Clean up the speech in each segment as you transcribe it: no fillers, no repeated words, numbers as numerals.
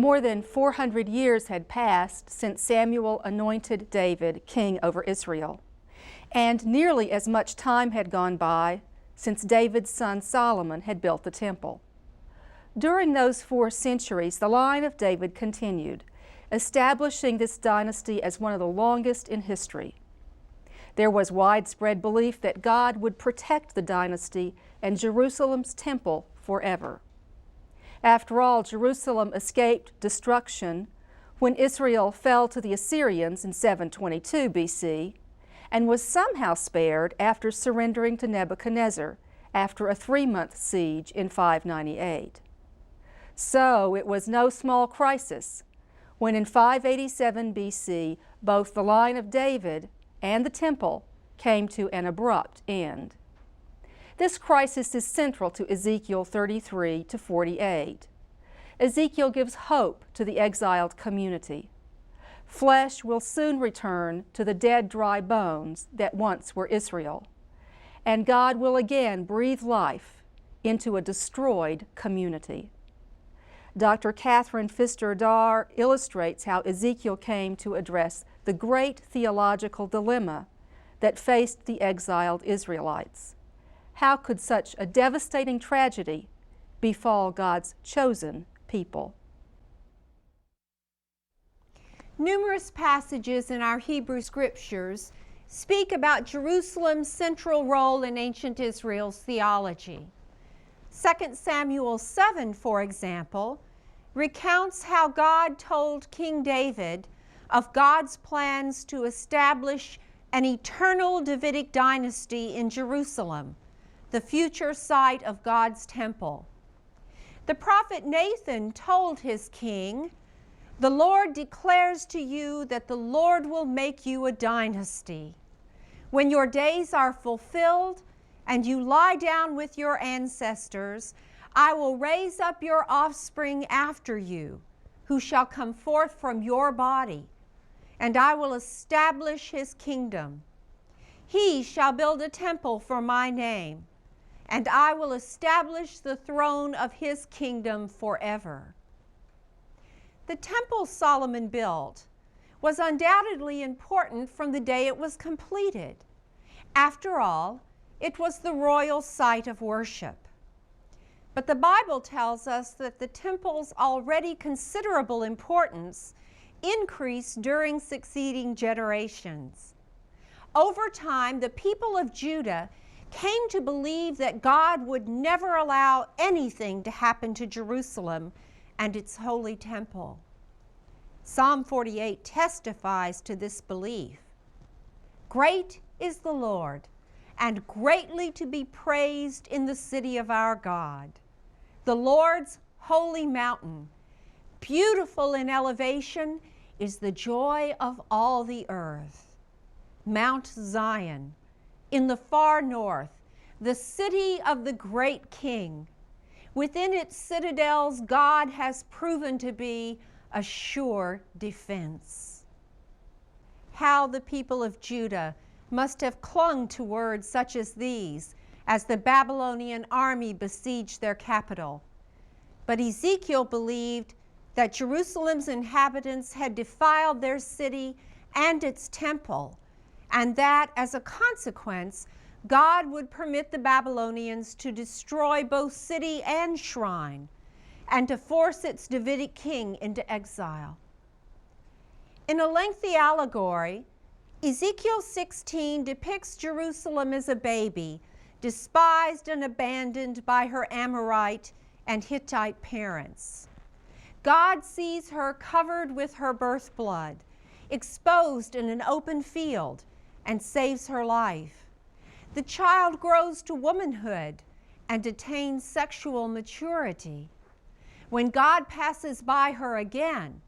More than 400 years had passed since Samuel anointed David king over Israel, and nearly as much time had gone by since David's son Solomon had built the temple. During those 4 centuries, the line of David continued, establishing this dynasty as one of the longest in history. There was widespread belief that God would protect the dynasty and Jerusalem's temple forever. After all, Jerusalem escaped destruction when Israel fell to the Assyrians in 722 BC and was somehow spared after surrendering to Nebuchadnezzar after a 3-month siege in 598. So it was no small crisis when in 587 BC both the line of David and the temple came to an abrupt end. This crisis is central to Ezekiel 33 to 48. Ezekiel gives hope to the exiled community. Flesh will soon return to the dead, dry bones that once were Israel, and God will again breathe life into a destroyed community. Dr. Catherine Pfister-Dar illustrates how Ezekiel came to address the great theological dilemma that faced the exiled Israelites. How could such a devastating tragedy befall God's chosen people? Numerous passages in our Hebrew scriptures speak about Jerusalem's central role in ancient Israel's theology. 2 Samuel 7, for example, recounts how God told King David of God's plans to establish an eternal Davidic dynasty in Jerusalem, the future site of God's temple. The prophet Nathan told his king, "The Lord declares to you that the Lord will make you a dynasty. When your days are fulfilled and you lie down with your ancestors, I will raise up your offspring after you, who shall come forth from your body, and I will establish his kingdom. He shall build a temple for my name, and I will establish the throne of his kingdom forever." The temple Solomon built was undoubtedly important from the day it was completed. After all, it was the royal site of worship. But the Bible tells us that the temple's already considerable importance increased during succeeding generations. Over time, the people of Judah came to believe that God would never allow anything to happen to Jerusalem and its holy temple. Psalm 48 testifies to this belief. "Great is the Lord, and greatly to be praised in the city of our God, the Lord's holy mountain. Beautiful in elevation is the joy of all the earth. Mount Zion, in the far north, the city of the great King. Within its citadels, God has proven to be a sure defense." How the people of Judah must have clung to words such as these as the Babylonian army besieged their capital. But Ezekiel believed that Jerusalem's inhabitants had defiled their city and its temple, and that as a consequence, God would permit the Babylonians to destroy both city and shrine, and to force its Davidic king into exile. In a lengthy allegory, Ezekiel 16 depicts Jerusalem as a baby, despised and abandoned by her Amorite and Hittite parents. God sees her covered with her birth blood, exposed in an open field, and saves her life. The child grows to womanhood and attains sexual maturity. When God passes by her again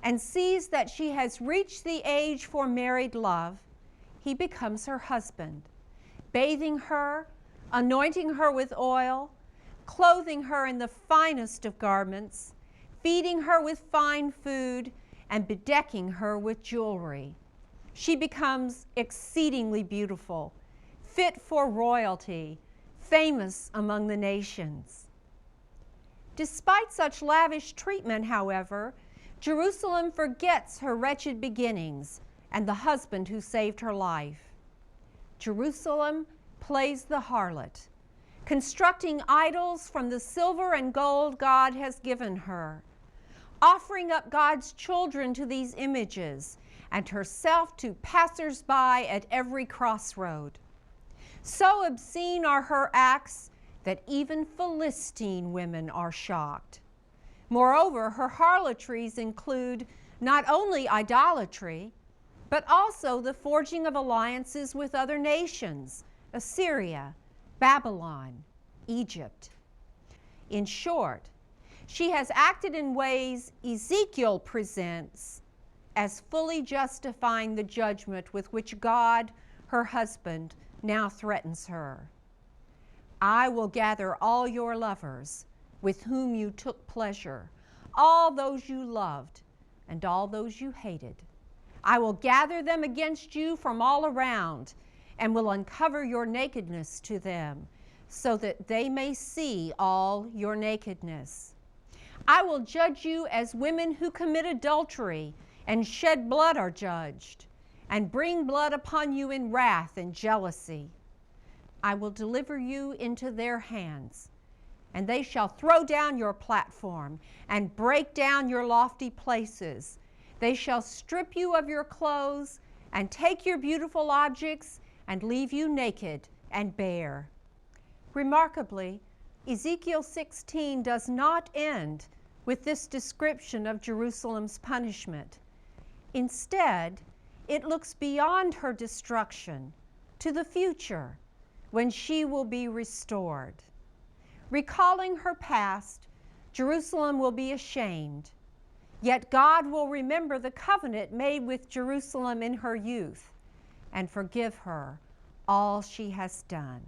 and sees that she has reached the age for married love, he becomes her husband, bathing her, anointing her with oil, clothing her in the finest of garments, feeding her with fine food, and bedecking her with jewelry. She becomes exceedingly beautiful, fit for royalty, famous among the nations. Despite such lavish treatment, however, Jerusalem forgets her wretched beginnings and the husband who saved her life. Jerusalem plays the harlot, constructing idols from the silver and gold God has given her, offering up God's children to these images and herself to passers-by at every crossroad. So obscene are her acts that even Philistine women are shocked. Moreover, her harlotries include not only idolatry, but also the forging of alliances with other nations, Assyria, Babylon, Egypt. In short, she has acted in ways Ezekiel presents as fully justifying the judgment with which God, her husband, now threatens her. I will gather all your lovers with whom you took pleasure, all those you loved and all those you hated. I will gather them against you from all around and will uncover your nakedness to them so that they may see all your nakedness. I will judge you as women who commit adultery and shed blood are judged, and bring blood upon you in wrath and jealousy. I will deliver you into their hands, and they shall throw down your platform and break down your lofty places. They shall strip you of your clothes and take your beautiful objects and leave you naked and bare. Remarkably, Ezekiel 16 does not end with this description of Jerusalem's punishment. Instead, it looks beyond her destruction to the future, when she will be restored. Recalling her past, Jerusalem will be ashamed, yet God will remember the covenant made with Jerusalem in her youth and forgive her all she has done.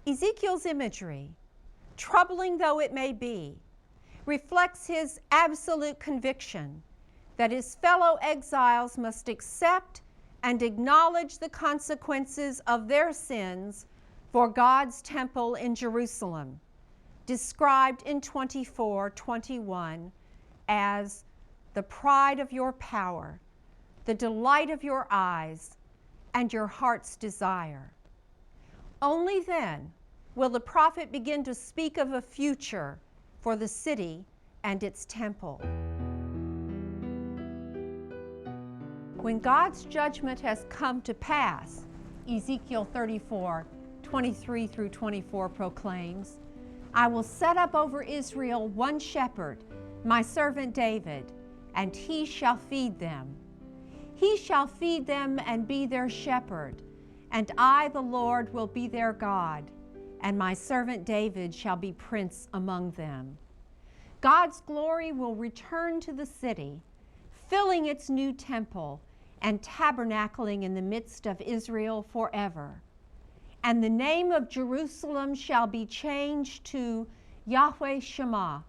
Ezekiel's imagery, troubling though it may be, reflects his absolute conviction that his fellow exiles must accept and acknowledge the consequences of their sins for God's temple in Jerusalem, described in 24:21 as the pride of your power, the delight of your eyes, and your heart's desire. Only then will the prophet begin to speak of a future for the city and its temple. When God's judgment has come to pass, Ezekiel 34:23 through 24 proclaims, I will set up over Israel one shepherd, my servant David, and he shall feed them. He shall feed them and be their shepherd, and I, the Lord, will be their God, and my servant David shall be prince among them. God's glory will return to the city, filling its new temple and tabernacling in the midst of Israel forever. And the name of Jerusalem shall be changed to Yahweh Shammah,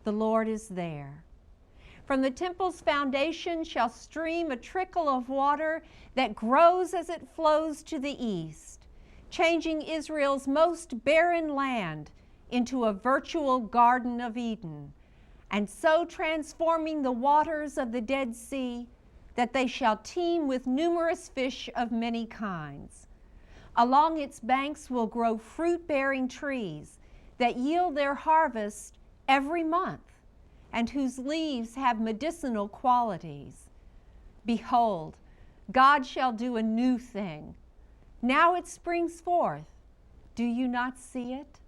the Lord is there. From the temple's foundation shall stream a trickle of water that grows as it flows to the east, changing Israel's most barren land into a virtual Garden of Eden, and so transforming the waters of the Dead Sea that they shall teem with numerous fish of many kinds. Along its banks will grow fruit-bearing trees that yield their harvest every month, and whose leaves have medicinal qualities. Behold, God shall do a new thing. Now it springs forth. Do you not see it?